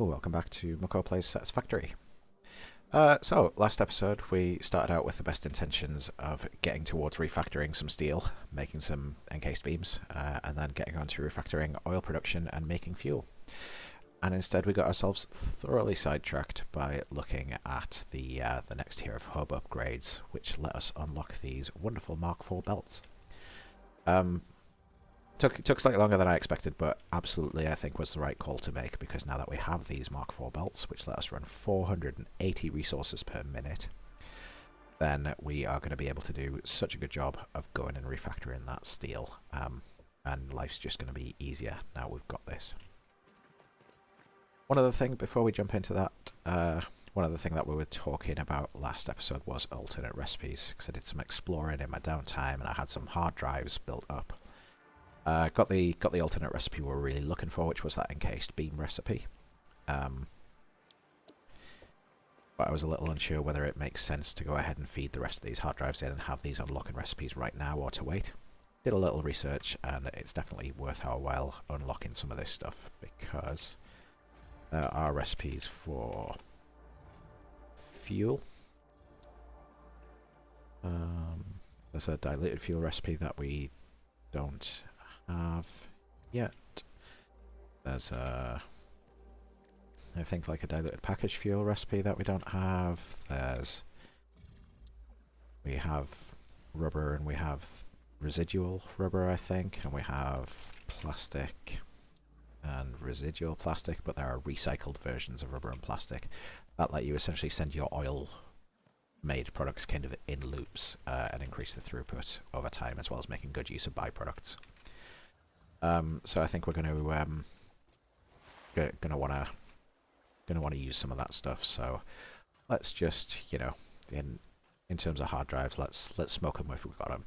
Oh, welcome back to Mako Plays Satisfactory. So, last episode we started out with the best intentions of getting towards refactoring some steel, making some encased beams, and then getting on to refactoring oil production and making fuel. And instead we got ourselves thoroughly sidetracked by looking at the next tier of hub upgrades, which let us unlock these wonderful Mark IV belts. Took slightly longer than I expected, but absolutely I think was the right call to make, because now that we have these Mark IV belts, which let us run 480 resources per minute, then we are going to be able to do such a good job of going and refactoring that steel, and life's just going to be easier now we've got this. One other thing before we jump into that, one other thing that we were talking about last episode was alternate recipes, because I did some exploring in my downtime and I had some hard drives built up. Got the alternate recipe we were really looking for, which was that encased beam recipe. But I was a little unsure whether it makes sense to go ahead and feed the rest of these hard drives in and have these unlocking recipes right now, or to wait. Did a little research, and it's definitely worth our while unlocking some of this stuff, because there are recipes for fuel. There's a diluted fuel recipe that we don't have yet. There's I think like a diluted packaged fuel recipe that we don't have. We have rubber and we have residual rubber, I think, and we have plastic and residual plastic, but there are recycled versions of rubber and plastic that let you essentially send your oil made products kind of in loops and increase the throughput over time, as well as making good use of byproducts. So I think we're going to want to use some of that stuff. So let's just, in terms of hard drives, let's smoke them if we've got them,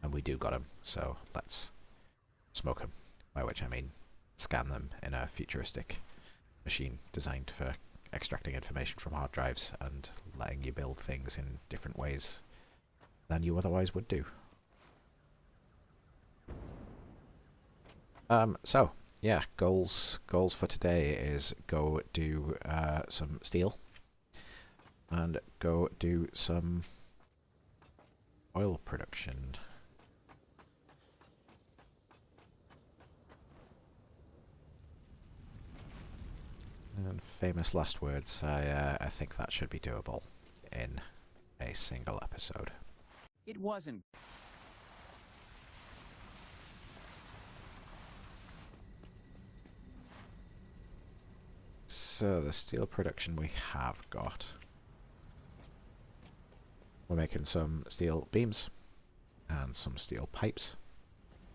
and we do got them. So let's smoke them, by which I mean scan them in a futuristic machine designed for extracting information from hard drives and letting you build things in different ways than you otherwise would do. So yeah, goals for today is go do some steel and go do some oil production. And famous last words, I think that should be doable in a single episode. It wasn't. So the steel production we have got. We're making some steel beams and some steel pipes,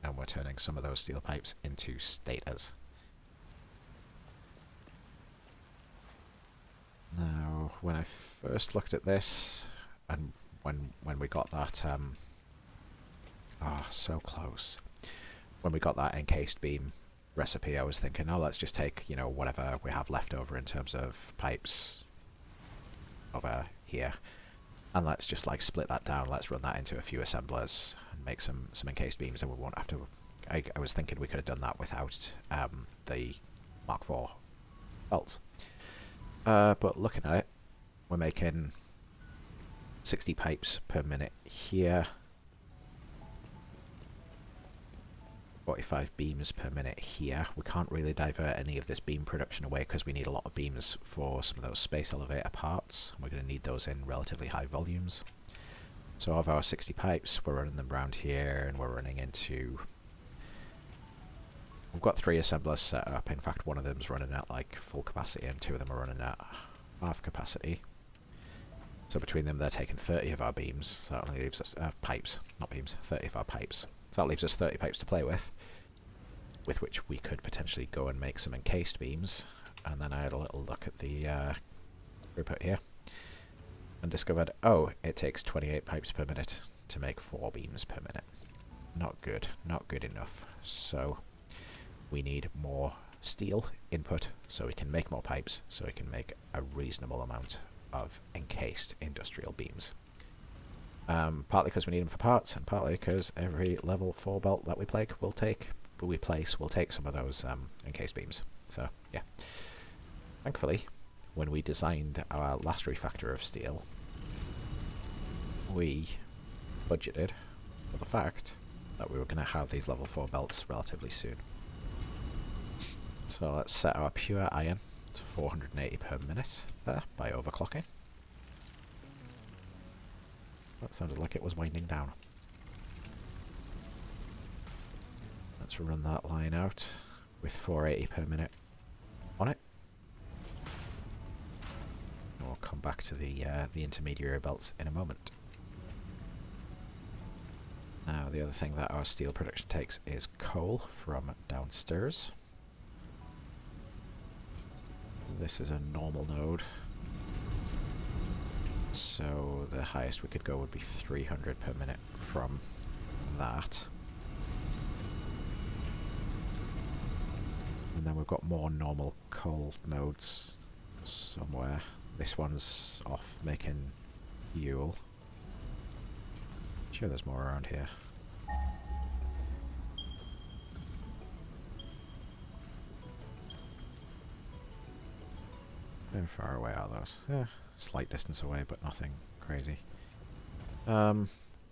and we're turning some of those steel pipes into stators. Now, when I first looked at this, and when we got that, so close. When we got that encased beam recipe, I was thinking, oh, let's just take, whatever we have left over in terms of pipes over here, and let's just like split that down. Let's run that into a few assemblers and make some encased beams, and we won't have to. I was thinking we could have done that without the Mark IV belts. But looking at it, we're making 60 pipes per minute here, 45 beams per minute here. We can't really divert any of this beam production away because we need a lot of beams for some of those space elevator parts. We're going to need those in relatively high volumes. So of our 60 pipes, we're running them around here, and we're running into... We've got 3 assemblers set up. In fact, one of them's running at like full capacity and 2 of them are running at half capacity. So between them, they're taking 30 of our beams. So that only leaves us pipes, not beams, 30 of our pipes. So that leaves us 30 pipes to play with which we could potentially go and make some encased beams. And then I had a little look at the throughput here and discovered, oh, it takes 28 pipes per minute to make 4 beams per minute. Not good, not good enough. So we need more steel input so we can make more pipes, so we can make a reasonable amount of encased industrial beams. Partly because we need them for parts, and partly because every level 4 belt that we play will take we place will take some of those encased beams. So yeah, thankfully, when we designed our last refactor of steel, we budgeted for the fact that we were going to have these level 4 belts relatively soon. So let's set our pure iron to 480 per minute there by overclocking. That sounded like it was winding down. Let's run that line out with 480 per minute on it. And we'll come back to the intermediary belts in a moment. Now the other thing that our steel production takes is coal from downstairs. This is a normal node, so the highest we could go would be 300 per minute from that. And then we've got more normal coal nodes somewhere. This one's off making fuel. Sure there's more around here. How far away are those? Yeah, slight distance away, but nothing crazy. I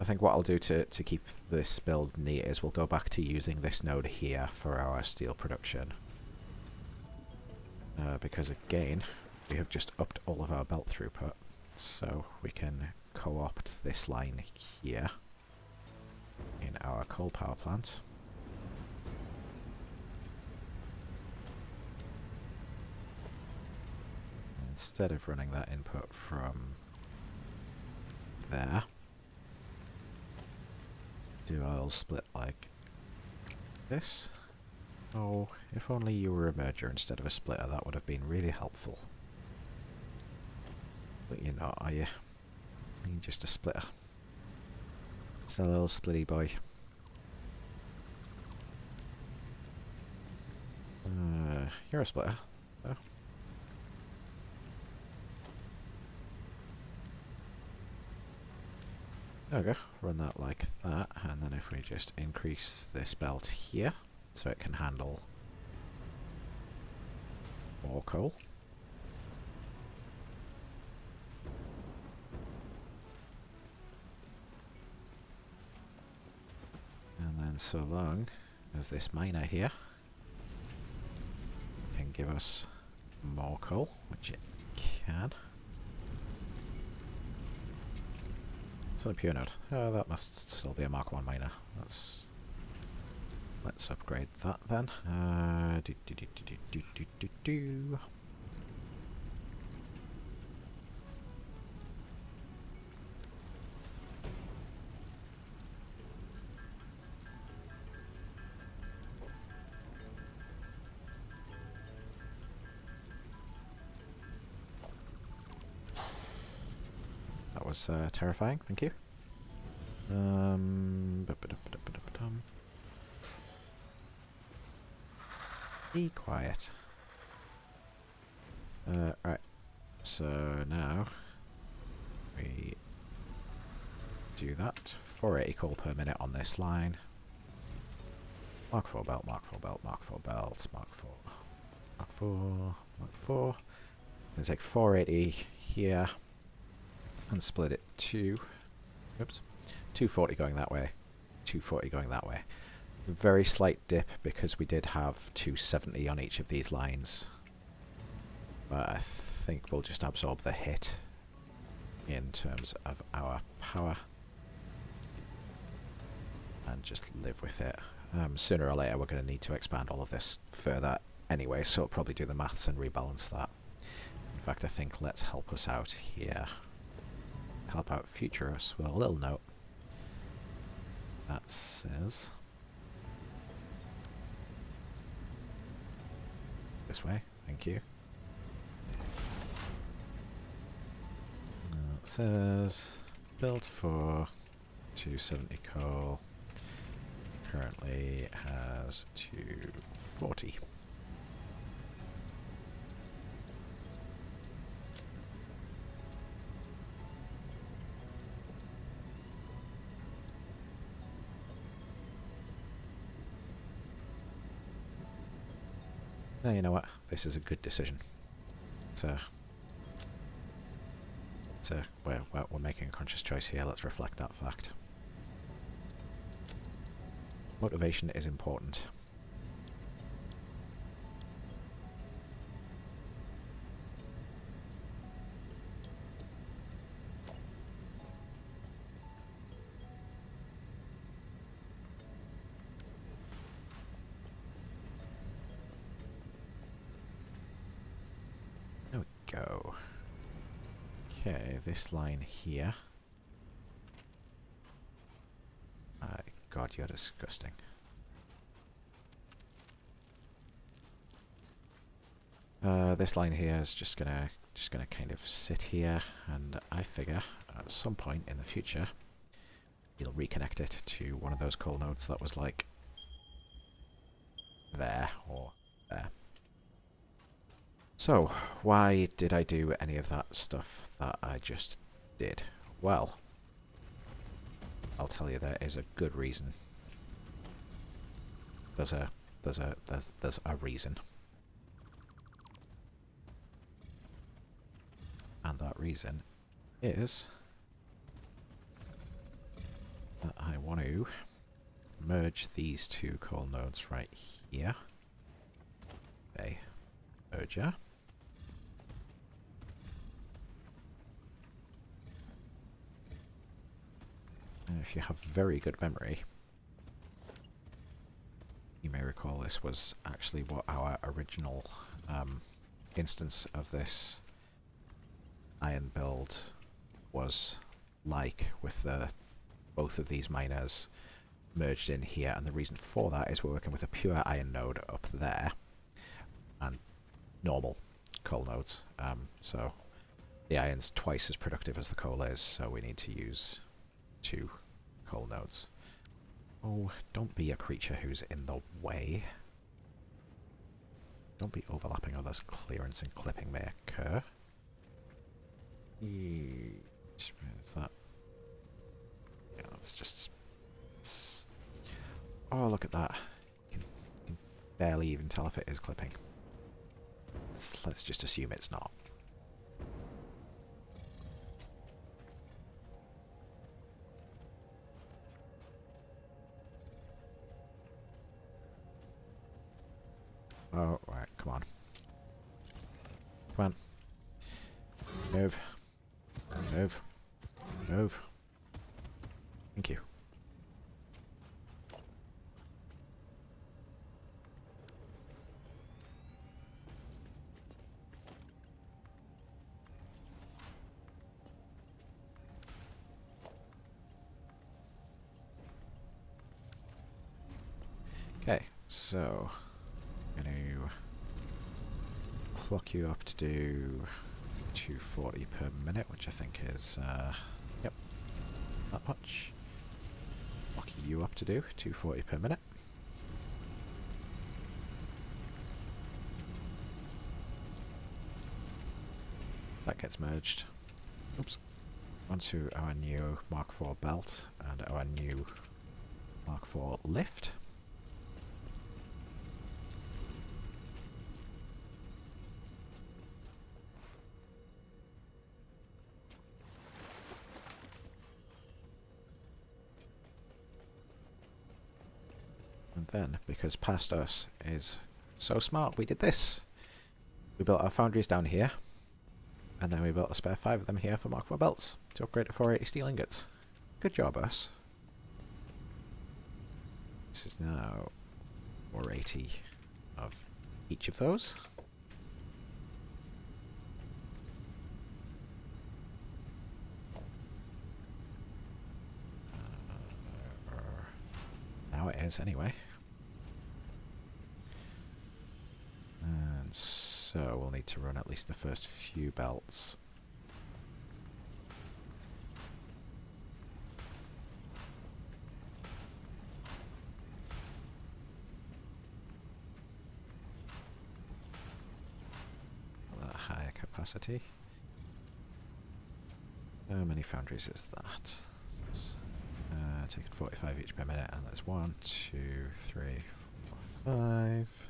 think what I'll do to keep this build neat is we'll go back to using this node here for our steel production. Because again, we have just upped all of our belt throughput, so we can co-opt this line here in our coal power plant. Instead of running that input from there, do I'll split like this. Oh, if only you were a merger instead of a splitter, that would have been really helpful. But you're not, are you? You're just a splitter. It's a little splitty boy. You're a splitter. Oh. There we go, run that like that, and then if we just increase this belt here, so it can handle more coal. And then so long as this miner here can give us more coal, which it can. It's not a pure node. Oh, that must still be a Mark 1 miner. Let's upgrade that then. That was terrifying, thank you. Be quiet. Right, so now we do that. 480 coal per minute on this line. Mark 4 belt, Mark 4 belt, Mark 4 belt, Mark 4, Mark 4, Mark 4. Gonna take 480 here and split it to, oops, 240 going that way, 240 going that way. A very slight dip because we did have 270 on each of these lines. But I think we'll just absorb the hit in terms of our power and just live with it. Sooner or later we're going to need to expand all of this further anyway, so I'll probably do the maths and rebalance that. In fact, I think let's help us out here. Help out future us with a little note that says this way, thank you. It says built for 270 coal, currently has 240. Now you know what? This is a good decision. We're making a conscious choice here. Let's reflect that fact. Motivation is important. There we go. Okay, this line here. My God, you're disgusting. This line here is just gonna kind of sit here, and I figure at some point in the future you'll reconnect it to one of those coal nodes that was like there or there. So, why did I do any of that stuff that I just did? Well, I'll tell you, there is a good reason. There's a reason. And that reason is that I want to merge these two coal nodes right here. A merger. And if you have very good memory, you may recall this was actually what our original instance of this iron build was like, with both of these miners merged in here. And the reason for that is we're working with a pure iron node up there and normal coal nodes. So the iron's twice as productive as the coal is, so we need to use two coal nodes. Oh, don't be a creature who's in the way. Don't be overlapping others. Clearance and clipping may occur. Is that? Yeah, that's just... Oh, look at that. You can barely even tell if it is clipping. Let's just assume it's not. Oh, right, come on. Come on. Move. Move. Move. Thank you. Okay, so I'm going to clock you up to do 240 per minute, which I think is, yep, that much. Clock you up to do 240 per minute. That gets merged. Oops. Onto our new Mark IV belt and our new Mark IV lift. And then, because past us is so smart, we did this. We built our foundries down here, and then we built a spare 5 of them here for Mark IV belts to upgrade to 480 steel ingots. Good job, us. This is now 480 of each of those. Now it is, anyway. And so we'll need to run at least the first few belts. A higher capacity. How many foundries is that? Taking 45 each per minute, and that's 1, 2, 3, 4, 5.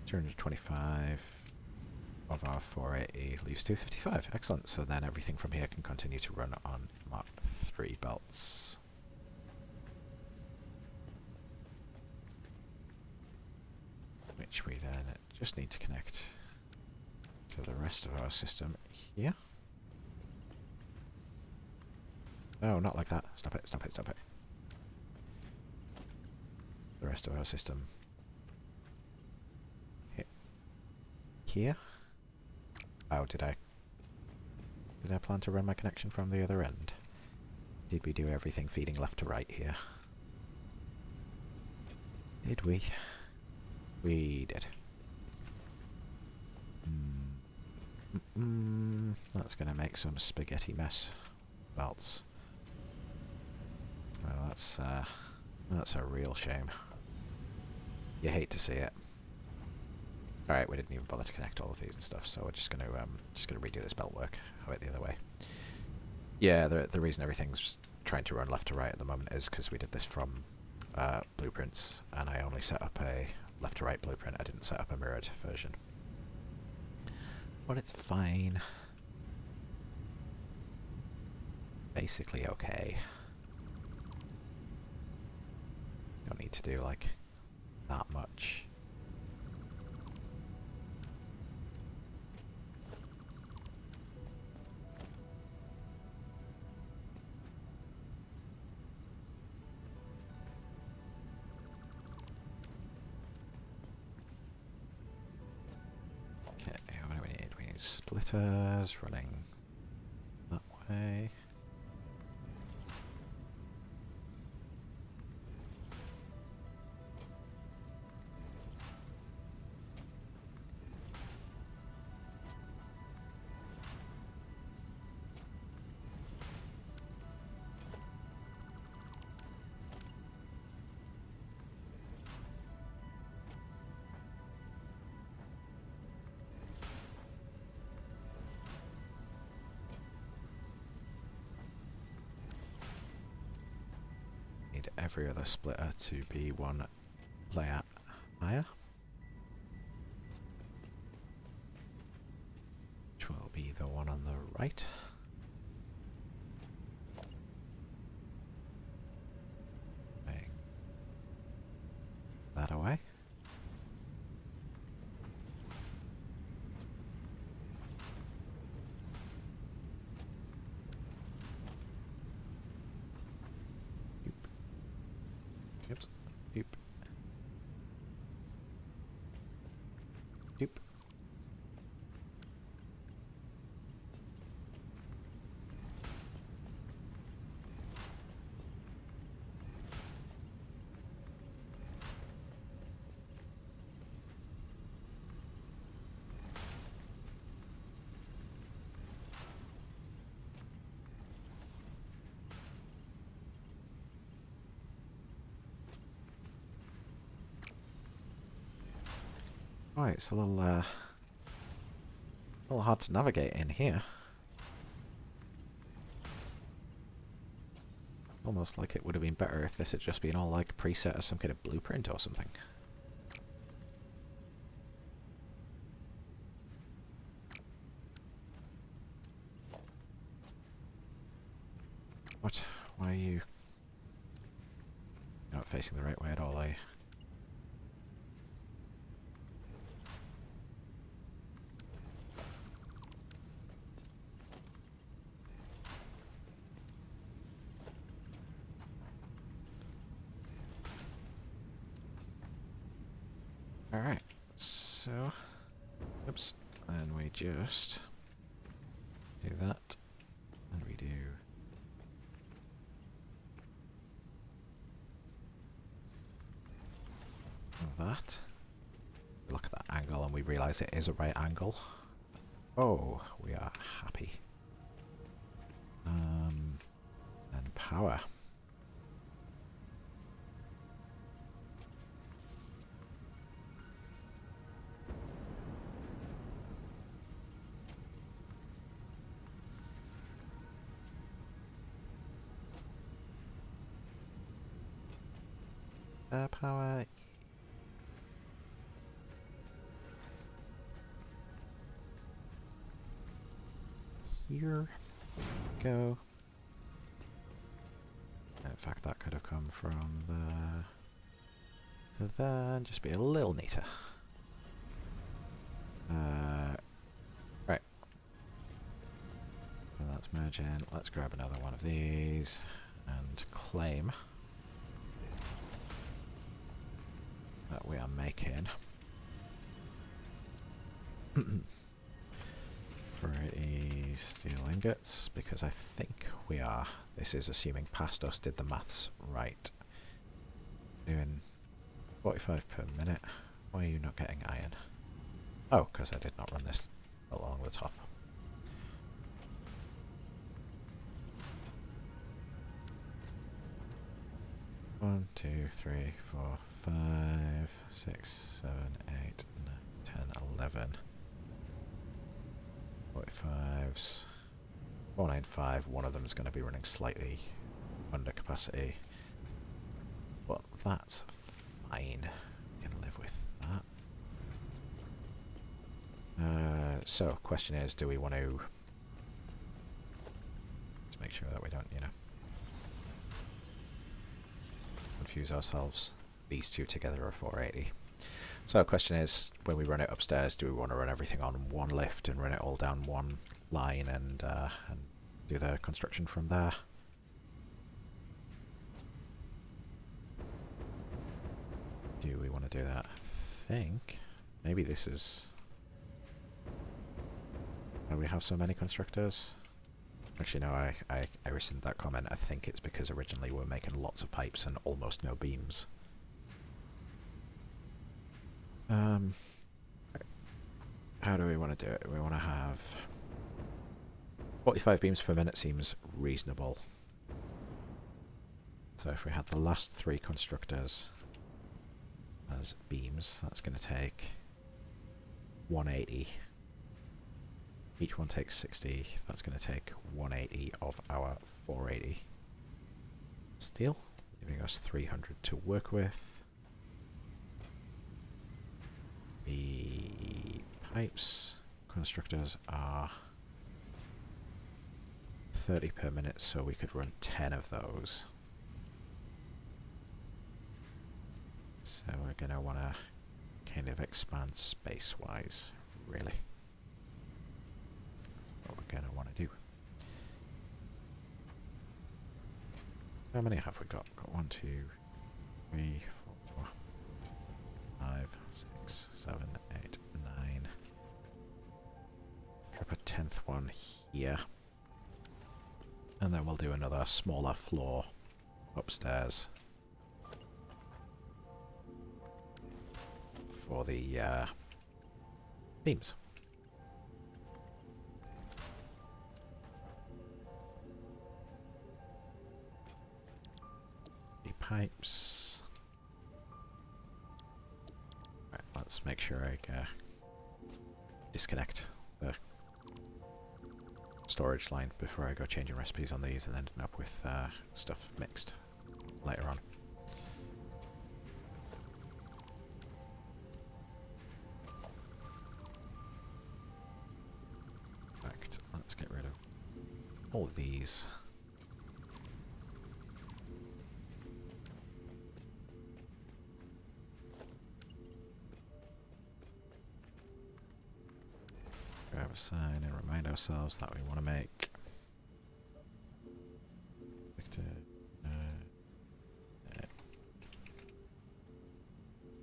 225 of our 480 leaves 255. Excellent. So then everything from here can continue to run on Mark 3 belts. Which we then just need to connect to the rest of our system here. No, not like that. Stop it, stop it, stop it. The rest of our system here. Oh, did I plan to run my connection from the other end? Did we do everything feeding left to right here? Did we? We did. That's going to make some spaghetti mess belts. Well, that's a real shame. You hate to see it. Alright, we didn't even bother to connect all of these and stuff, so we're just gonna redo this belt work. Have it the other way. Yeah, the reason everything's trying to run left to right at the moment is because we did this from blueprints, and I only set up a left to right blueprint. I didn't set up a mirrored version. But it's fine. Basically okay. Don't need to do like that much. Okay, what do we need? We need splitters running that way. Every other splitter to be one layer higher, which will be the one on the right. Bang that away. Oops. Doop. Doop. Right, it's a little hard to navigate in here. Almost like it would have been better if this had just been all like preset as some kind of blueprint or something. What? Why are you not facing the right way at all, are you? Alright, so, oops, and we just do that, and we do that. Look at that angle and we realise it is a right angle. Oh, we are happy. And power. Power. here. Go. In fact, that could have come from the... then just be a little neater. Right. So that's merging. Let's grab another one of these and claim that we are making 30 steel ingots, because I think we are. This is assuming past us did the maths right. Doing 45 per minute. Why are you not getting iron? Oh, because I did not run this along the top. One, 2, 3, 4, 5, 6, 7, 8, 9, 10, 11. 45s. 495, one of them is going to be running slightly under capacity. But that's fine. We can live with that. So, question is, do we want to just make sure that we don't, you know, confuse ourselves? These two together are 480. So, question is, when we run it upstairs, do we want to run everything on one lift and run it all down one line and do the construction from there? Do we want to do that? I think maybe this is why we have so many constructors. Actually, no, I rescind that comment. I think it's because originally we were making lots of pipes and almost no beams. How do we want to do it? We want to have 45 beams per minute seems reasonable. So if we had the last 3 constructors as beams, that's going to take 180. Each one takes 60. That's going to take 180 of our 480 steel, leaving us 300 to work with. The pipes constructors are 30 per minute, so we could run 10 of those. So we're going to want to kind of expand space-wise, really. What we're going to want to do. How many have we got? We've got 1, 2, 3, 4, 5, 6, 7, 8, 9. Drop a 10th one here. And then we'll do another smaller floor upstairs for the beams. The pipes. Right, let's make sure I disconnect the storage line before I go changing recipes on these and ending up with stuff mixed later on. In fact, let's get rid of all of these. Grab a sign and remind ourselves that we want to make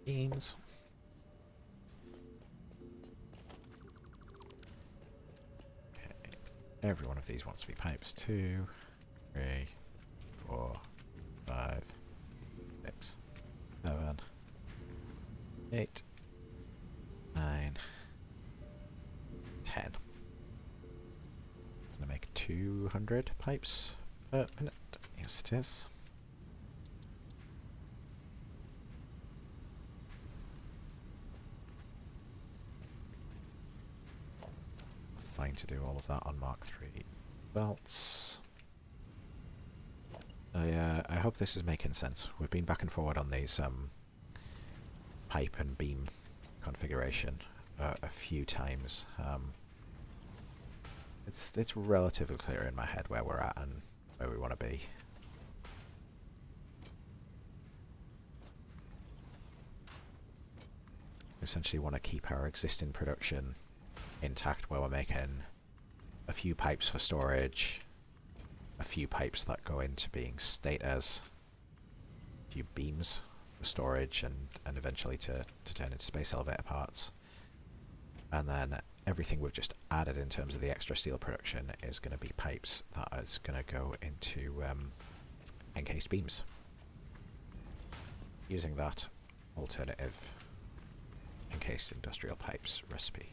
beams. Okay. Every one of these wants to be pipes. 2, 3, 4, 5, 6, 7, 8, 9, 10. I'm gonna make 200 pipes per minute. Yes, it is. Fine to do all of that on Mark 3 belts. I hope this is making sense. We've been back and forward on these pipe and beam configuration a few times. It's relatively clear in my head where we're at and where we want to be. Essentially want to keep our existing production intact where we're making a few pipes for storage, a few pipes that go into being stators, a few beams for storage and eventually to turn into space elevator parts. And then everything we've just added in terms of the extra steel production is going to be pipes that is going to go into encased beams. Using that alternative encased industrial pipes recipe.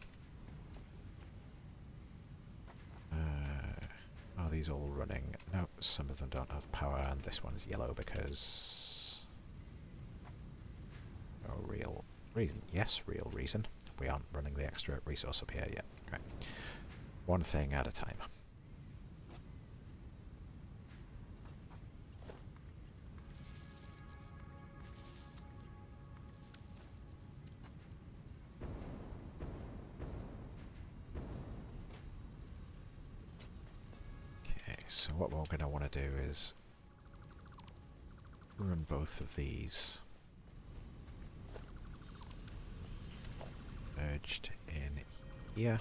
Are these all running? No, some of them don't have power, and this one's yellow because... no real reason. Yes, real reason. We aren't running the extra resource up here yet. Right. One thing at a time. So what we're going to want to do is run both of these merged in here.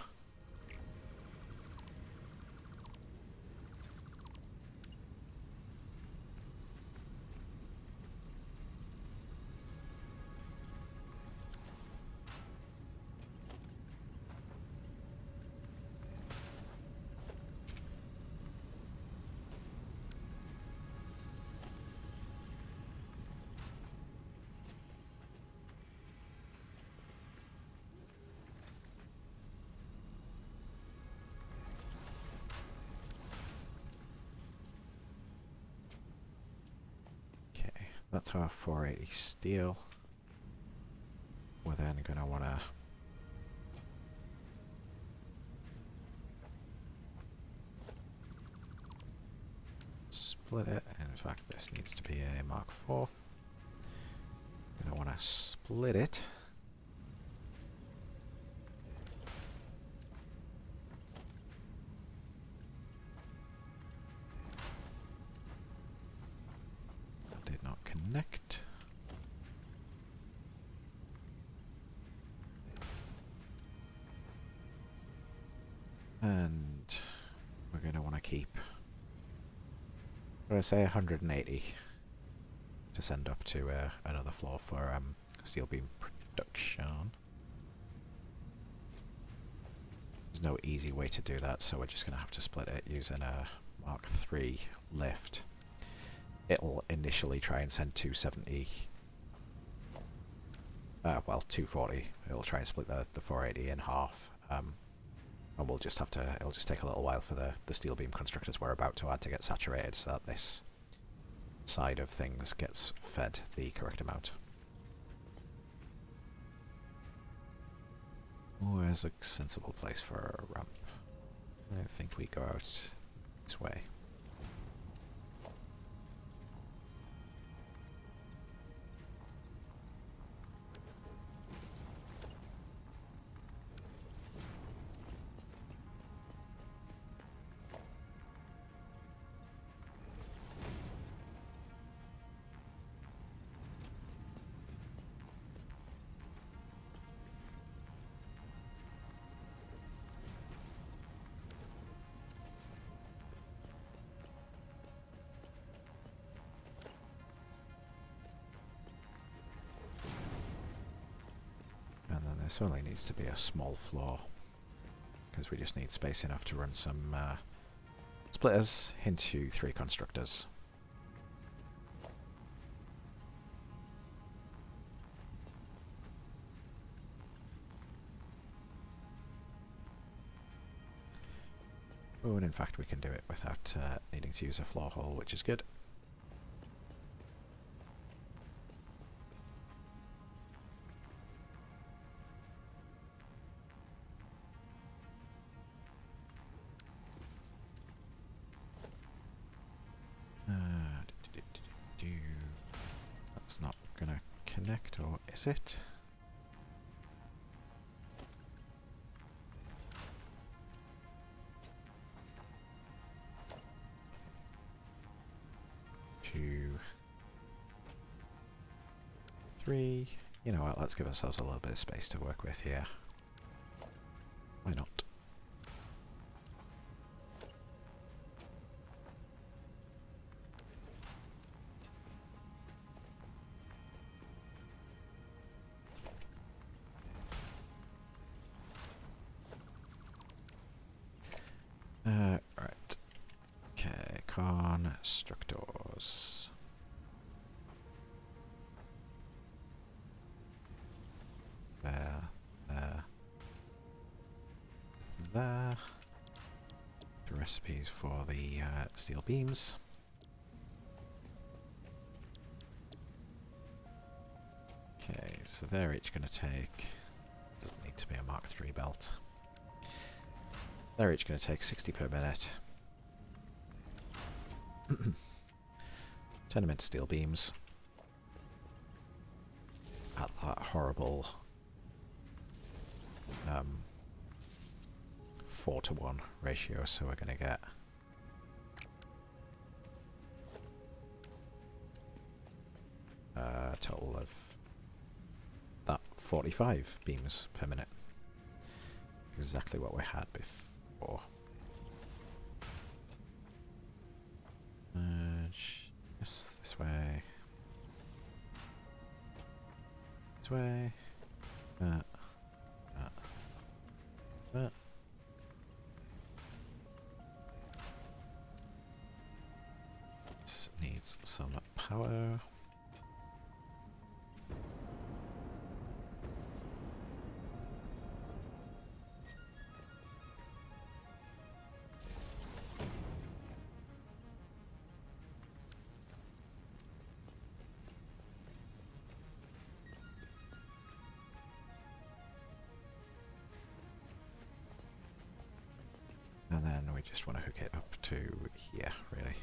That's our 480 steel. We're then going to want to split it. In fact, this needs to be a Mark IV. Going to want to split it. Connect. And we're going to want to keep, what do I say, 180 to send up to another floor for steel beam production. There's no easy way to do that, so we're just going to have to split it using a Mark III lift. It'll initially try and send 270, well, 240. It'll try and split the 480 in half, and we'll just have to, it'll just take a little while for the steel beam constructors we're about to add to get saturated so that this side of things gets fed the correct amount. Where's a sensible place for a ramp? I think we go out this way. This only needs to be a small floor because we just need space enough to run some splitters into 3 constructors. Oh, and in fact we can do it without needing to use a floor hole, which is good. That's not gonna connect, or is it? 3. You know what, let's give ourselves a little bit of space to work with here. Why not? Right. Okay, constructors. There. The recipes for the steel beams. Okay, so they're each going to take... Doesn't need to be a Mark III belt. They're each going to take 60 per minute. Turn them into steel beams. At that horrible 4-to-1 ratio, so we're going to get a total of that 45 beams per minute. Exactly what we had before. Just this way. This way. That. This needs some power. And then we just want to hook it up to here, really.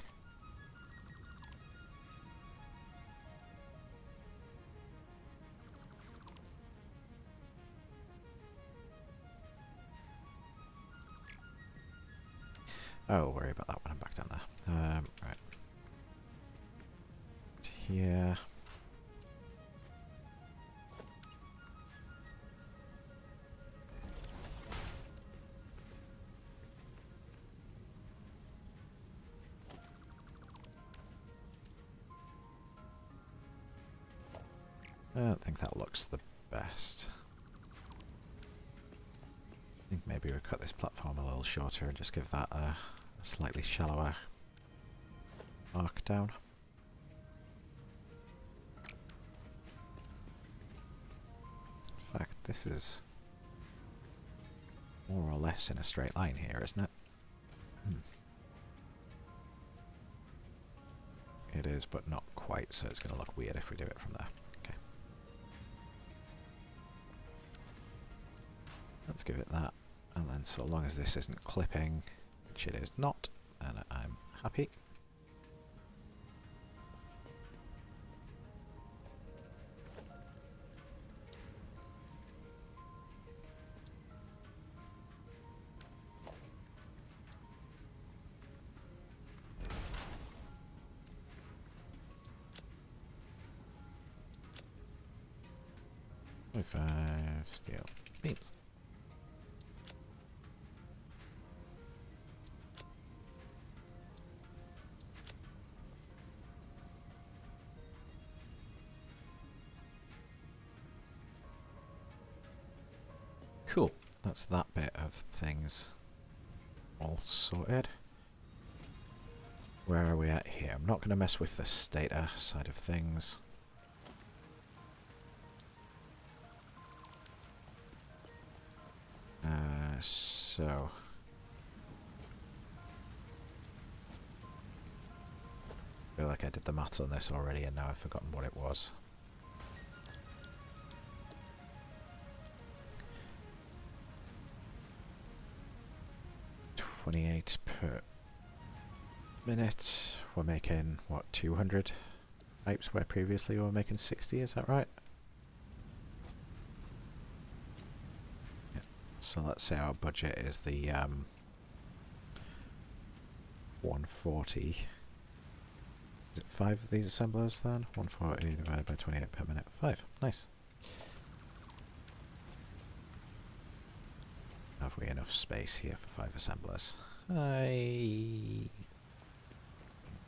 Oh, we'll worry about that when I'm back down there. Right. Here. I don't think that looks the best. I think maybe we cut this platform a little shorter and just give that a slightly shallower arc down. In fact, this is more or less in a straight line here, isn't it? It is, but not quite, so it's going to look weird if we do it from there. Okay. Let's give it that, and then so long as this isn't clipping, which it is not, then I'm happy. Five steel beams. Cool. That's that bit of things all sorted. Where are we at here? I'm not going to mess with the stator side of things. So I feel like I did the maths on this already and now I've forgotten what it was. $28 per minute. We're making what, 200 pipes where previously we were making 60, is that right? So let's say our budget is the 140. Is it 5 of these assemblers then? 140 divided by 28 per minute. 5. Nice. Have we enough space here for 5 assemblers? I think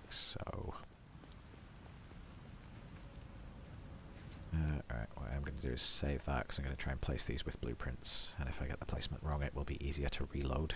so. Alright, what I'm going to do is save that because I'm going to try and place these with blueprints, and if I get the placement wrong it will be easier to reload.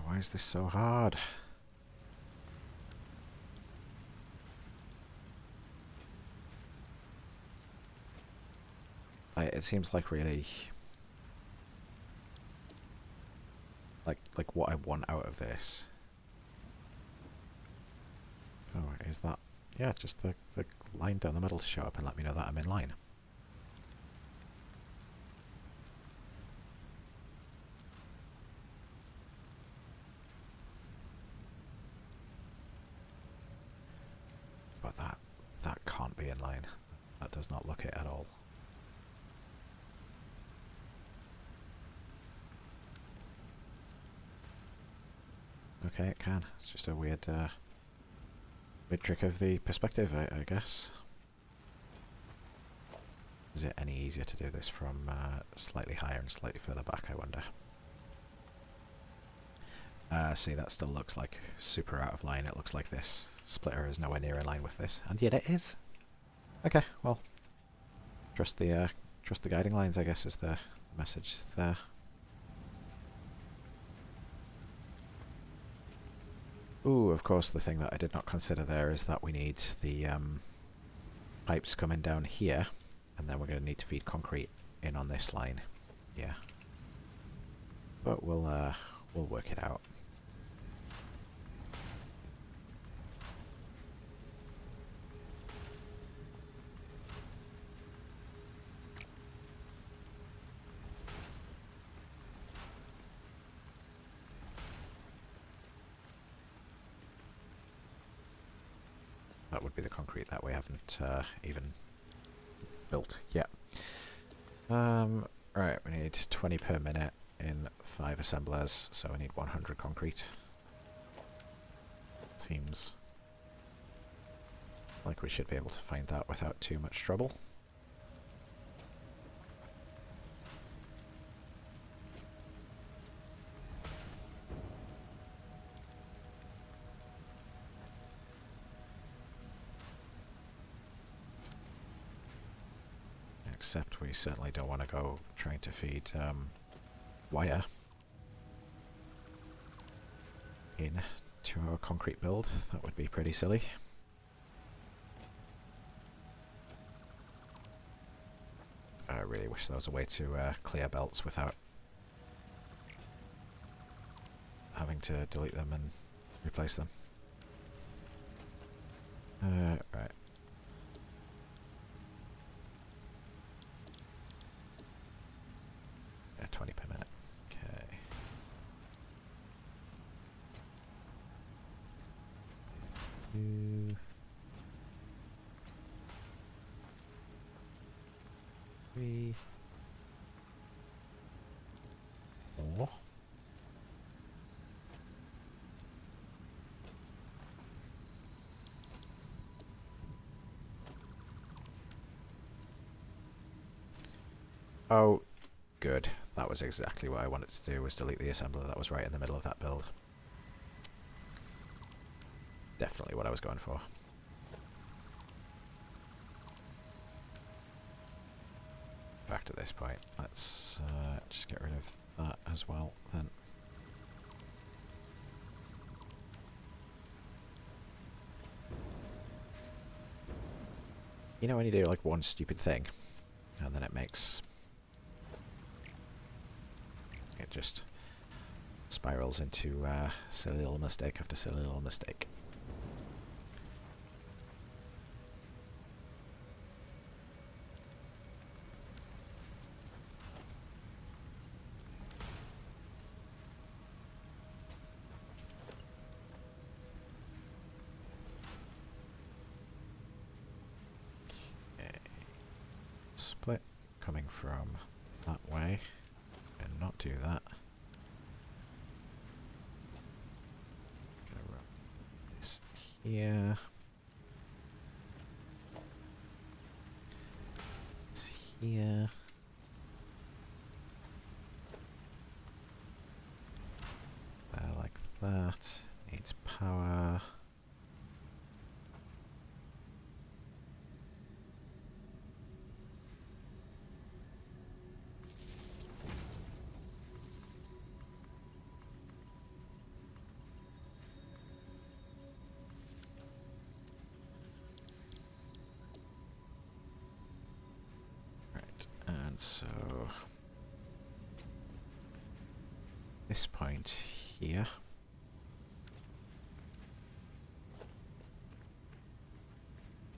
Why is this so hard? It seems like really like what I want out of this. Oh, is that, yeah, just the line down the middle to show up and let me know that I'm in line. But that can't be in line. That does not look it at all. Okay, it can. It's just a weird weird trick of the perspective, I guess. Is it any easier to do this from slightly higher and slightly further back, I wonder? See, that still looks like super out of line. It looks like this splitter is nowhere near in line with this, and yet it is. Okay, well, trust the guiding lines, I guess, is the message there. Ooh, of course, the thing that I did not consider there is that we need the pipes coming down here, and then we're going to need to feed concrete in on this line. Yeah, but we'll work it out. That would be the concrete that we haven't even built yet. Right, we need 20 per minute in 5 assemblers, so we need 100 concrete. Seems like we should be able to find that without too much trouble. Except we certainly don't want to go trying to feed wire in to our concrete build. That would be pretty silly. I really wish there was a way to clear belts without having to delete them and replace them. Right. Yeah, 20 per minute. Okay. Two. 3. 4. Oh, good. That was exactly what I wanted to do, was delete the assembler that was right in the middle of that build. Definitely what I was going for. Back to this point. Let's just get rid of that as well, then. You know when you do like one stupid thing, and then it makes... it just spirals into silly little mistake after silly little mistake. Split coming from that way, and not do that. Gonna run this here. This here. There, like that. Needs power. And so this point here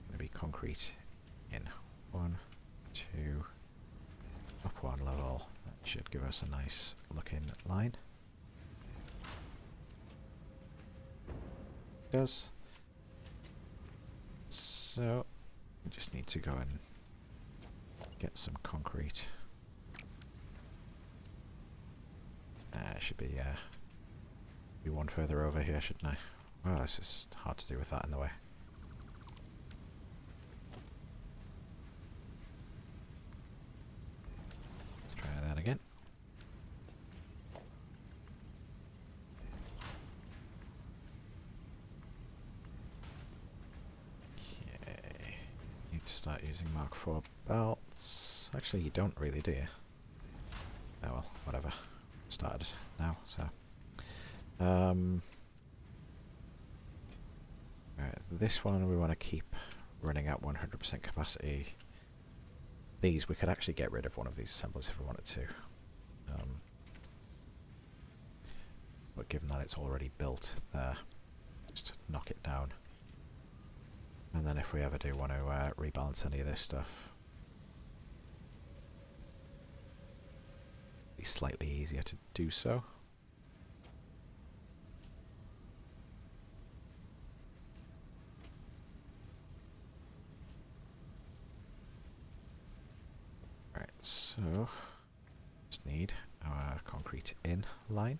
going to be concrete in 1, 2, up 1 level. That should give us a nice looking line. It does. So we just need to go and get some concrete. Should be one further over here, shouldn't I? Well, this is hard to do with that in the way. Let's try that again. Okay. Need to start using Mark IV belts. Actually, you don't really, do you? Oh well, whatever. Started now, so. Right, this one we want to keep running at 100% capacity. These, we could actually get rid of one of these assemblies if we wanted to. But given that it's already built there, just knock it down. And then if we ever do want to rebalance any of this stuff, it'll be slightly easier to do so. Right, so just need our concrete in line.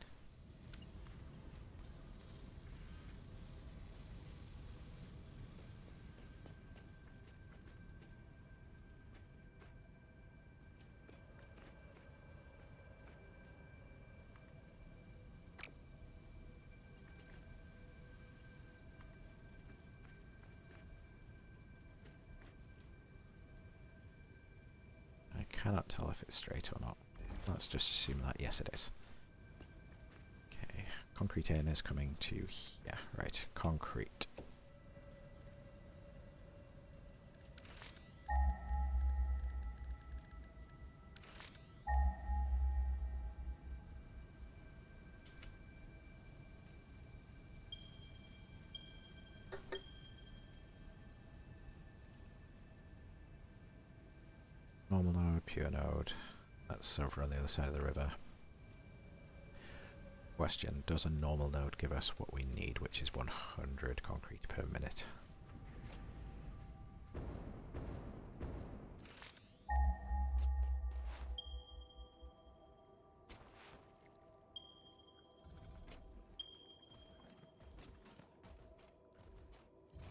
Cannot tell if it's straight or not. Let's just assume that yes it is. Okay, concrete in is coming to here. Right, concrete. Normal node, pure node. That's over on the other side of the river. Question, does a normal node give us what we need, which is 100 concrete per minute?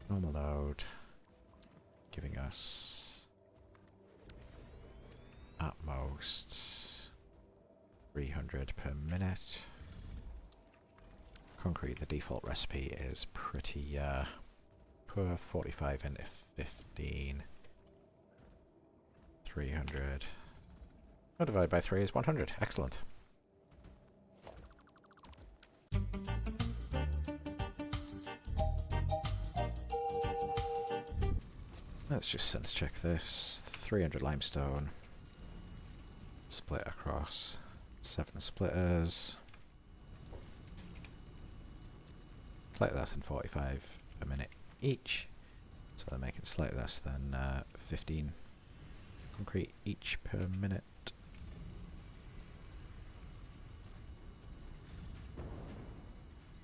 Normal node giving us at most 300 per minute. Concrete, the default recipe is pretty poor. 45 into 15. 300. Oh, divided by 3 is 100. Excellent. Let's just sense check this. 300 limestone. Split across 7 splitters. slightly less than 45 a minute each. So they're making slightly less than 15 concrete each per minute.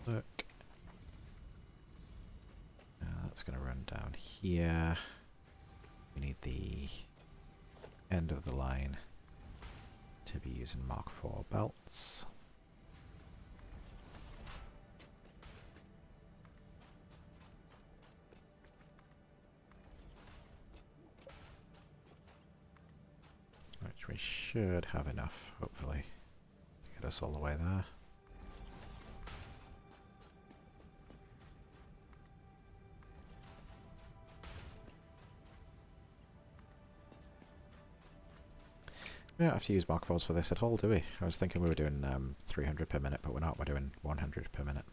Look. That's going to run down here. We need the end of the line to be using Mark IV belts. Which we should have enough, hopefully, to get us all the way there. We don't have to use Mark IVs for this at all, do we? I was thinking we were doing 300 per minute, but we're not. We're doing 100 per minute.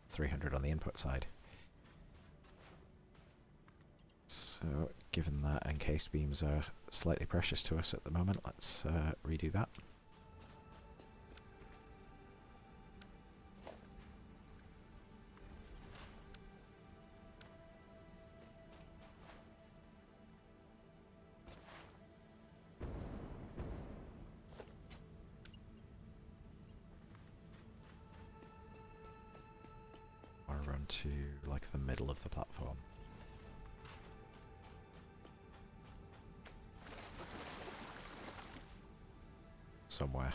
300 on the input side. So, given that encased beams are slightly precious to us at the moment, let's redo that. Run to like the middle of the platform. Somewhere.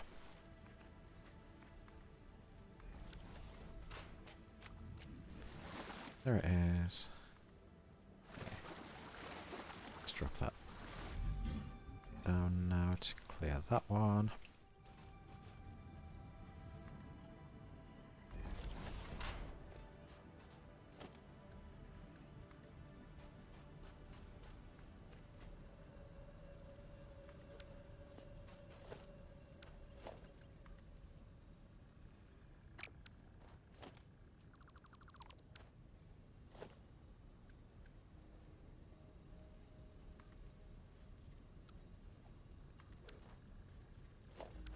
There it is. Let's drop that down now to clear that one.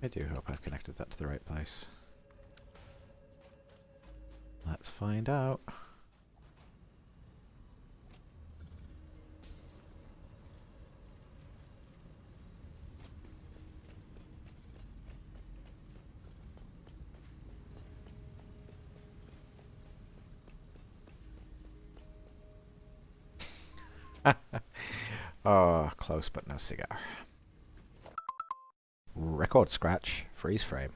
I do hope I've connected that to the right place. Let's find out. Oh, close but no cigar. Record scratch, freeze frame.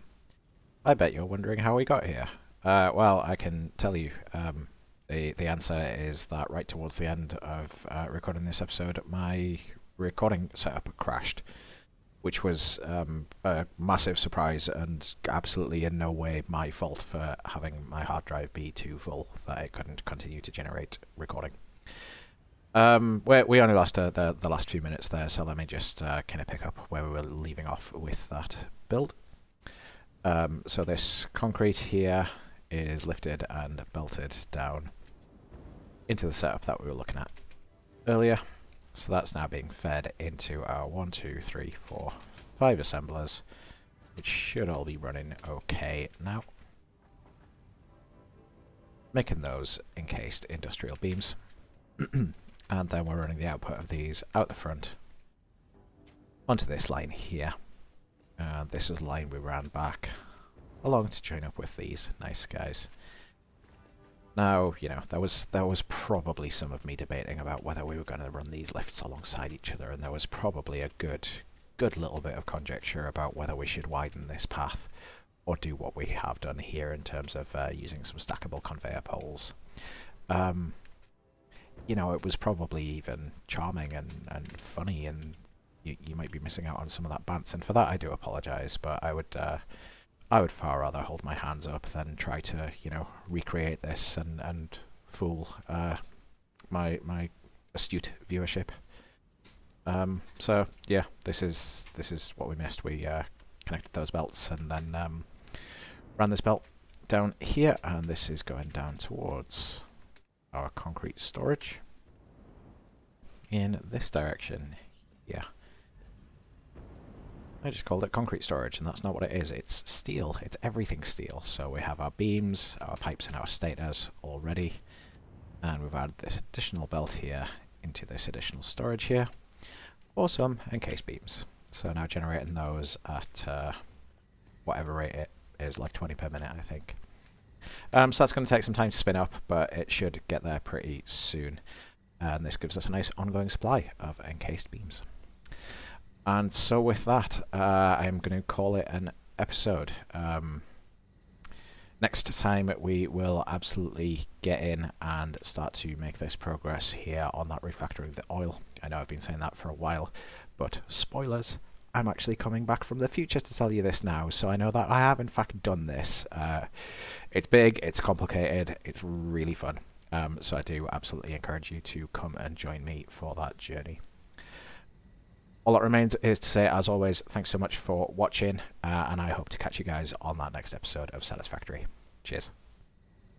I bet you're wondering how we got here. Well, I can tell you. The answer is that right towards the end of recording this episode, my recording setup crashed, which was a massive surprise and absolutely in no way my fault for having my hard drive be too full that it couldn't continue to generate recording. We only lost the last few minutes there, so let me just kind of pick up where we were leaving off with that build. So this concrete here is lifted and belted down into the setup that we were looking at earlier. So that's now being fed into our 1, 2, 3, 4, 5 assemblers, which should all be running okay now. Making those encased industrial beams. And then we're running the output of these out the front onto this line here. This is the line we ran back along to join up with these nice guys. Now, you know, there was probably some of me debating about whether we were going to run these lifts alongside each other, and there was probably a good little bit of conjecture about whether we should widen this path or do what we have done here in terms of using some stackable conveyor poles. You know, it was probably even charming and funny, and you might be missing out on some of that bounce, and for that I do apologise, but I would far rather hold my hands up than try to, you know, recreate this and fool my astute viewership. So yeah, this is what we missed. We connected those belts and then ran this belt down here, and this is going down towards our concrete storage in this direction. Yeah. I just called it concrete storage, and that's not what it is. It's steel. It's everything steel. So we have our beams, our pipes, and our stators already. And we've added this additional belt here into this additional storage here for some encased beams. So now generating those at whatever rate it is, like 20 per minute, I think. So that's going to take some time to spin up, but it should get there pretty soon. And this gives us a nice ongoing supply of encased beams. And so with that, I'm going to call it an episode. Next time we will absolutely get in and start to make this progress here on that refactoring the oil. I know I've been saying that for a while, but spoilers, I'm actually coming back from the future to tell you this now, so I know that I have in fact done this. It's big, it's complicated, it's really fun. So I do absolutely encourage you to come and join me for that journey. All that remains is to say, as always, thanks so much for watching, and I hope to catch you guys on that next episode of Satisfactory. Cheers.